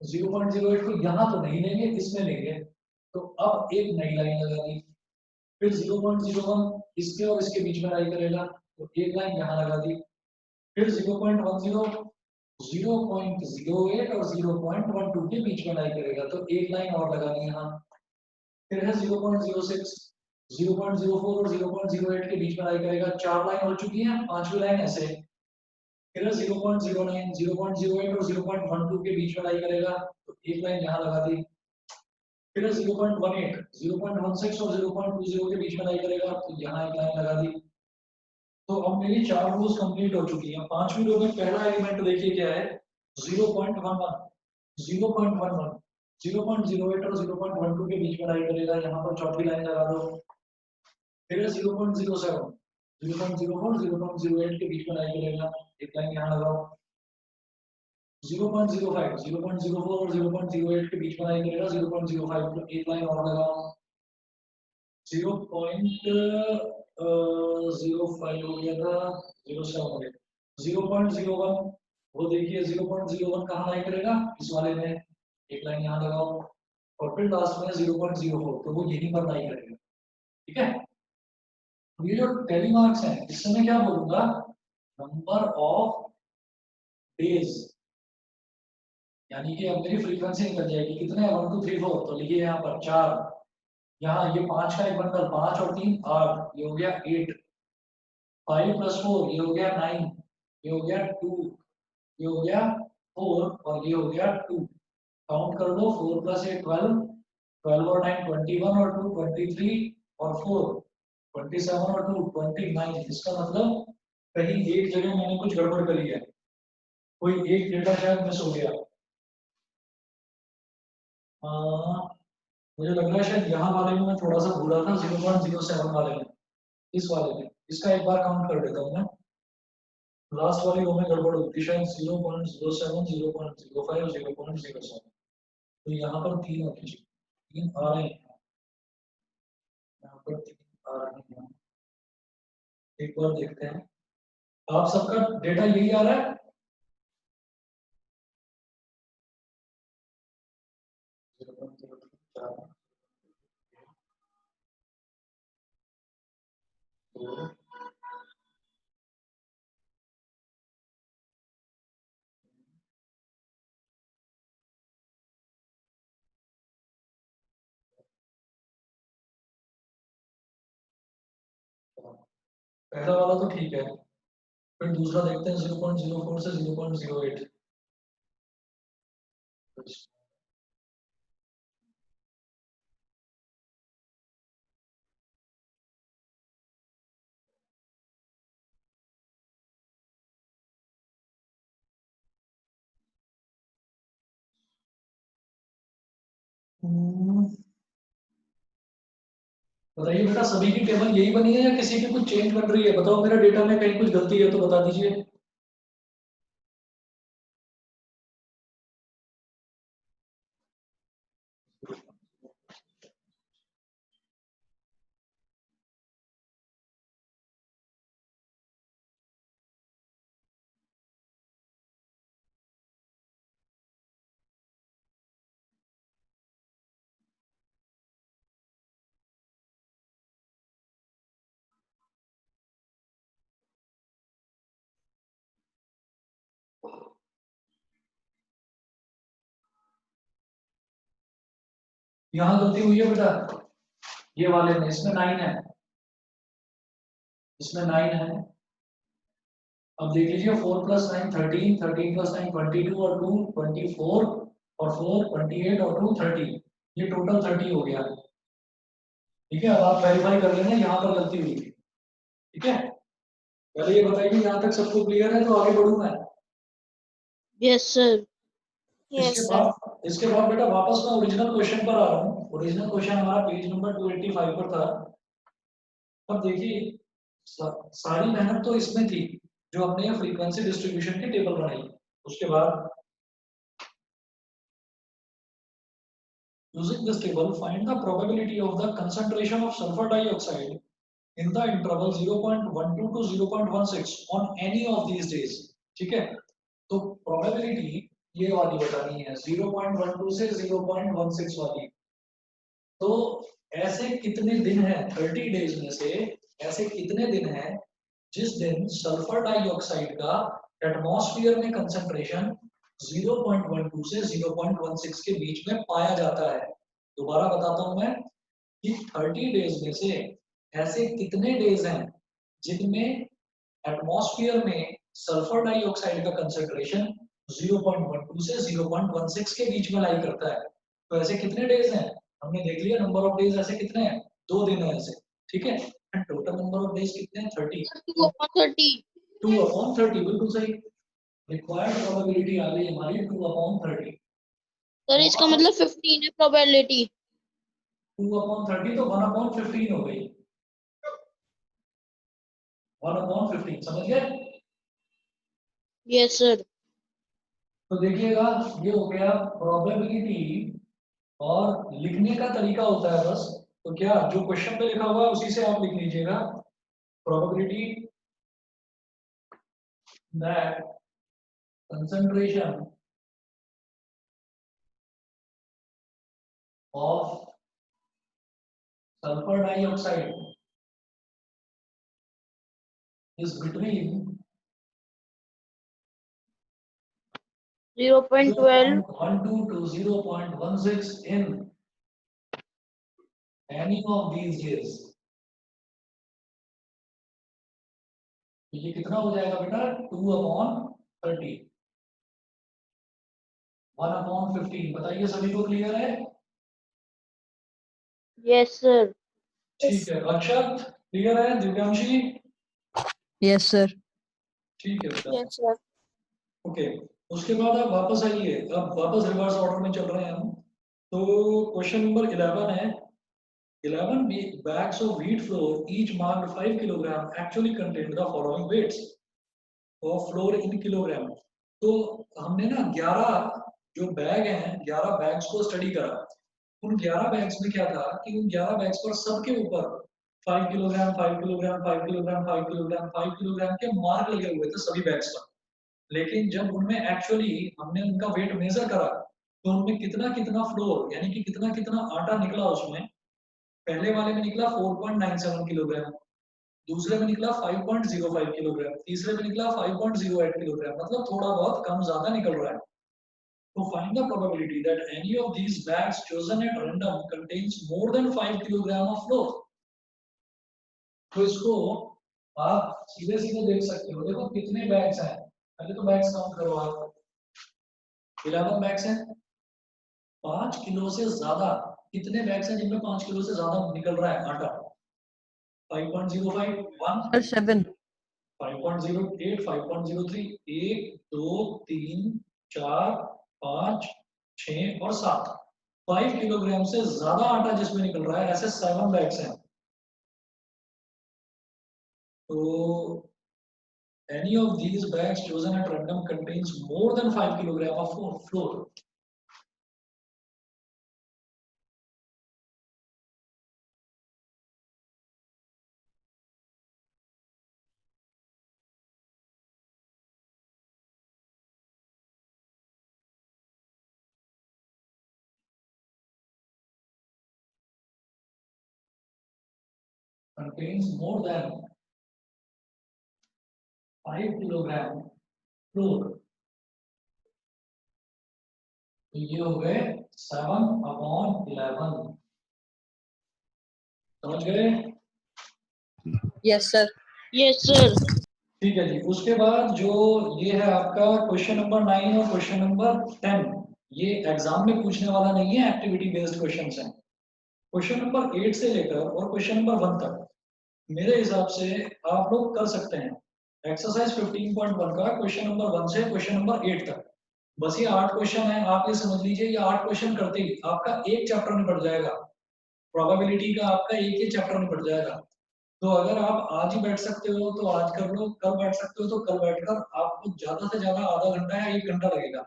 0.08 को यहाँ तो नहीं लेंगे, इसमें लेंगे, तो अब एक नई लाइन लगा दी। फिर 0.01 इसके और इसके बीच में लाई करेगा, तो एक लाइन यहाँ लगा दी। फिर 0.10, 0.08 और 0.12 के बीच में लाई करेगा, तो एक लाइन और लगा दी यहाँ। फिर है 0.06, 0.04 और 0.08 के बीच में लाई करेगा, चार लाइन हो चुकी है, पांचवी लाइन ऐसे। फिर है 0.09, 0.08 और 0.12 के बीच में लाई करेगा, तो एक लाइन यहाँ लगा दी। फिर है 0.18, 0.16 और 0.20 के बीच में लाई करेगा, तो यहाँ एक लाइन लगा दी। तो अब मेरी चार रोज कंप्लीट हो चुकी है। पांचवी रो में पहला एलिमेंट देखिए क्या है? 0.11, 0.11, 0.08 और 0.12 के बीच में लाई करेगा, यहाँ पर चौथी लाइन लगा दो। फिर है 0.07, 0.04, 0.08 के बीच में लाई करेगा, एक लाइन यहाँ लगाओ। 0.05, 0.04 और 0.08 के बीच में लाई करेगा, 0.05 तो एक लाइन और लगाओ। 0.05 हो गया था, 07 हो गया। 0.01, वो देखिए 0.01 कहाँ लाई करेगा? इस वाले में, एक लाइन यहाँ लगाओ। और फिर लास्ट में 0.04, तो वो यहीं पर लाई करेगा, ठीक है। ये जो टेली मार्क्स हैं, इससे मैं क्या बोलूंगा? नंबर ऑफ डेज, यानी कि अब मेरी फ्रीक्वेंसी निकल जाएगी, कितने? 1 2 3 4, तो लिखिए यहाँ पर 4, यहाँ ये 5 का एक बंडल, 5 और 3 8, ये हो गया 8, 5 + 4 ये हो गया 9, ये हो गया 2, ये हो गया 4 और ये हो गया 2। काउंट कर लो, 4 + 8 12, 12 और 9 21 और 2 23 और 4 27 और 2 29। इसका मतलब कहीं एक जगह मैंने कुछ गड़बड़ करी है, कोई एक डेटा शायद मिस हो गया। मुझे लग रहा है शायद यहाँ वाले में मैं थोड़ा सा भूला था, 0.07 वाले में, इस वाले में। इसका एक बार काउंट कर देता हूँ मैं। लास्ट वाली रो में गड़बड़ होती है शायद, 0.07, 0.05, 0.07, तो यहाँ पर 3 होती है, 3 आ रहे हैं, यहाँ पर 3 आ रहे हैं। एक बार देखते हैं, आप सबका डेटा यही आ रहा है? पहला वाला तो ठीक है, फिर दूसरा देखते हैं 0.04 से 0.08। बताइए बेटा, सभी की टेबल यही बनी है या किसी की कुछ चेंज बन रही है? बताओ, मेरा डेटा में कहीं कुछ गलती है तो बता दीजिए। यहाँ गलती हुई है बेटा, ये वाले में, इसमें 9 है, इसमें 9 है। अब देख लीजिए, 4 + 9 13, 13 + 9 22 और 2 24 और 4 28 और 2 30, ये टोटल 30 हो गया। ठीक है, अब आप वेरीफाई कर लेना यहाँ पर गलती हुई थी। ठीक है, पहले ये बताइए यहाँ तक सबको क्लियर है तो आगे बढ़ूँ मैं। Yes, sir. इसके बाद बेटा वापस मैं ओरिजिनल क्वेश्चन पर आ रहा हूँ। ओरिजिनल क्वेश्चन हमारा पेज नंबर 285 पर था। अब देखिए, सारी मेहनत तो इसमें थी जो हमने फ्रीक्वेंसी डिस्ट्रीब्यूशन की टेबल बनाई। उसके बाद using this table, find the probability of the concentration of sulfur dioxide in the interval 0.12 to 0.16 on any of these days। ठीक है, तो probability ये वाली बतानी है, 0.12 से 0.16 वाली। तो ऐसे कितने दिन हैं 30 डेज में से, ऐसे कितने दिन हैं जिस दिन सल्फर डाइऑक्साइड का एटमॉस्फेयर में कंसंट्रेशन 0.12 से 0.16 के बीच में पाया जाता है। दोबारा बताता हूं मैं कि 30 डेज में से ऐसे कितने डेज हैं जिनमें एटमॉस्फेयर में सल्फर डाइऑक्साइड का कंसंट्रेशन 0.12 से 0.16 के बीच में लाई करता है। तो ऐसे कितने डेज हैं? हमने देख लिया नंबर ऑफ डेज ऐसे कितने हैं, 2 दिन है ऐसे। ठीक है, and total number of days कितने हैं? 30। 2/30. 2/30, बिल्कुल सही। रिक्वायर्ड प्रोबेबिलिटी आ गई हमारी 2/30। सर इसका मतलब 15 है प्रोबेबिलिटी। 2/30 तो 1/15 हो गई। 1/15 समझ गए? Yes sir. तो देखिएगा, ये हो गया प्रोबेबिलिटी, और लिखने का तरीका होता है बस। तो क्या जो क्वेश्चन पे लिखा हुआ है उसी से आप लिख लीजिएगा। Probability that concentration of sulphur dioxide is between 0.12 0.12 to 0.16 in any of these days। ये कितना हो जाएगा बेटा? 2/30, 1/15। बताइए सभी को क्लियर है? Yes sir. ठीक है, अक्षत क्लियर है? दिव्यांशी? Yes sir. ठीक है बेटा, यस सर। ओके। उसके बाद आप वापस आइए, अब वापस रिवर्स ऑर्डर में चल रहे हैं हम। तो क्वेश्चन नंबर 11 है, 11 bags of wheat flour each marked 5 kilogram actually contained the following weights of flour in kilogram। तो हमने ना 11 जो बैग हैं, 11 बैग्स को स्टडी करा। उन 11 बैग्स में क्या था कि उन 11 बैग्स पर सबके ऊपर 5 kilogram 5 kilogram 5 kilogram 5 kilogram 5 kilogram के मार्क लगे हुए थे सभी बैग्स पर। लेकिन जब उनमें एक्चुअली हमने उनका वेट मेजर करा तो उनमें कितना कितना फ्लोर यानी कि कितना कितना आटा निकला उसमें। पहले वाले में निकला 4.97 किलोग्राम, दूसरे में निकला 5.05 किलोग्राम, तीसरे में निकला 5.08 किलोग्राम, मतलब थोड़ा बहुत कम ज्यादा निकल रहा है। तो find the probability that any of these bags chosen at random contains more than 5 kilogram of flour। तो इसको आप सीधे सीधे देख सकते हो, देखो कितने बैग्स हैं, पहले तो बैग्स काउंट करो आप, 11 बैग्स हैं, 5 किलो से ज्यादा, कितने बैग्स हैं जिनमें 5 किलो से ज्यादा निकल रहा है आटा? 5.05, 1, सर 7। 5.08, 5.03, 1, 2, 3, 4, 5, 6 और 7, 5 किलोग्राम से ज्यादा आटा जिसमें निकल रहा है, ऐसे 7 बैग्स हैं। तो any of these bags chosen at random contains more than 5 kilogram of flour. Contains more than 5 kilogram flour. तो ये हो गए 7/11, समझ गए? Yes sir. Yes, sir. ठीक है जी। उसके बाद जो ये है आपका क्वेश्चन नंबर 9 और क्वेश्चन नंबर 10, ये एग्जाम में पूछने वाला नहीं है, एक्टिविटी बेस्ड क्वेश्चंस हैं। क्वेश्चन नंबर 8 से लेकर और क्वेश्चन नंबर 1 तक मेरे हिसाब से आप लोग कर सकते हैं। एक्सरसाइज 15.1 का क्वेश्चन नंबर 1 से क्वेश्चन नंबर 8 तक, बस ये 8 क्वेश्चन है। आप ये समझ लीजिए, ये 8 क्वेश्चन करते ही आपका एक चैप्टर निपट जाएगा, प्रोबेबिलिटी का आपका एक ही चैप्टर निपट जाएगा। तो अगर आप आज ही बैठ सकते हो तो आज कर लो, कल बैठ सकते हो तो कल बैठकर, आपको ज्यादा से ज्यादा आधा घंटा या 1 घंटा लगेगा।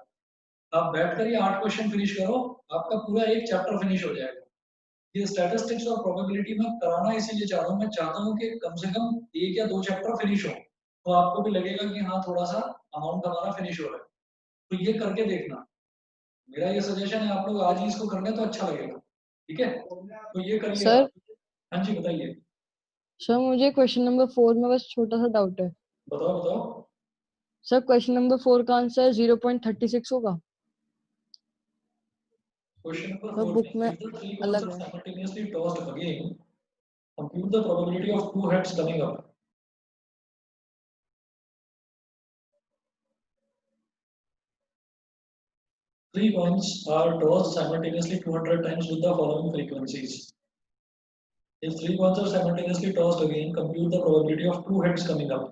आप बैठकर ये 8 क्वेश्चन फिनिश करो, आपका पूरा एक चैप्टर फिनिश हो जाएगा। ये स्टैटिस्टिक्स और प्रोबेबिलिटी में कराना इसीलिए चाह रहा हूँ, मैं चाहता हूँ कि कम से कम 1 या 2 चैप्टर फिनिश हो, तो आपको भी लगेगा कि हाँ थोड़ा सा अमाउंट हमारा फिनिश हो रहा है। तो ये करके देखना, मेरा ये सजेशन है, आप लोग आज ही इसको कर लें तो अच्छा लगेगा। ठीक है, तो ये कर लिया। सर हाँ जी बताइए। सर मुझे क्वेश्चन नंबर 4 में बस छोटा सा डाउट है। बताओ बताओ। सर क्वेश्चन नंबर 4 का आंसर 0.36 होगा? Question number sir 4. बुक में If the three coins अलग are है। simultaneously tossed again, compute the probability of 2 heads coming up. Three coins are tossed simultaneously 200 times with the following frequencies. If 3 coins are simultaneously tossed again, compute the probability of 2 heads coming up.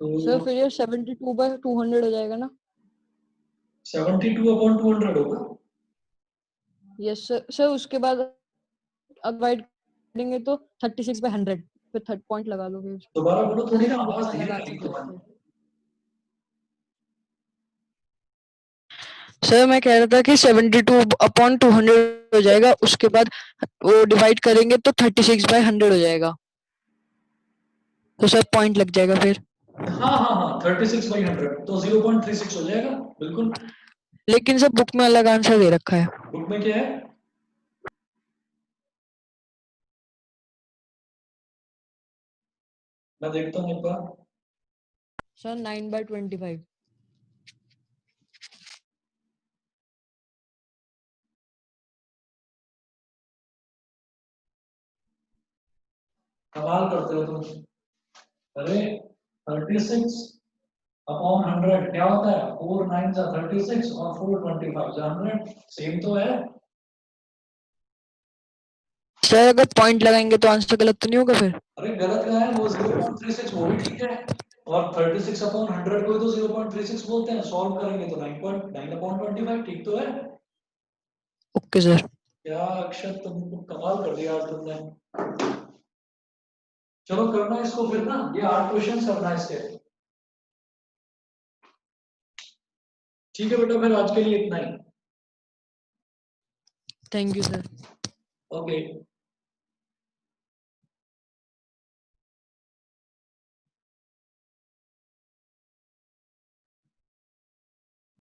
Sir तो फिर ये 72/200 हो जाएगा ना? 72/200 होगा। Yes sir. Sir उसके बाद अब डिवाइड करेंगे तो 36/100, फिर 3rd पॉइंट लगा लोगे। दोबारा बोलो, थोड़ी जैसे ना हम बुक आवाज में धीरे अलग आ रही आंसर है दे तुम्हारी। रखे हैं। सर मैं कह रहा था कि 72/200 हो जाएगा, उसके बाद वो डिवाइड करेंगे तो 36/100 हो जाएगा, तो सर पॉइंट लग जाएगा फिर। हाँ हाँ हाँ, 36/100 तो 0.36 हो जाएगा बिल्कुल। लेकिन सर बुक में अलग आंसर दे रखा है। बुक में क्या है? मैं देखता हूँ एक बार। सर 9/25। कमाल करते हो तुम। अरे 36/100 क्या होता है? 4 9 जा 36 और 4 25 जा 100, सेम तो है। सर अगर पॉइंट लगाएंगे तो आंसर गलत तो नहीं होगा फिर? अरे गलत कहाँ है, वो 0.36 वो भी ठीक है। और 36/100 को तो 0.36 बोलते हैं, सॉल्व करेंगे तो 9.9/25 ठीक तो है। Okay sir. क्या अक्षर, तुम कमाल कर दिया आज तुमने। चलो करना इसको फिर ना, ये 8 क्वेश्चन करना है इसके। ठीक है बेटा, फिर आज के लिए इतना ही। Thank you sir. ओके।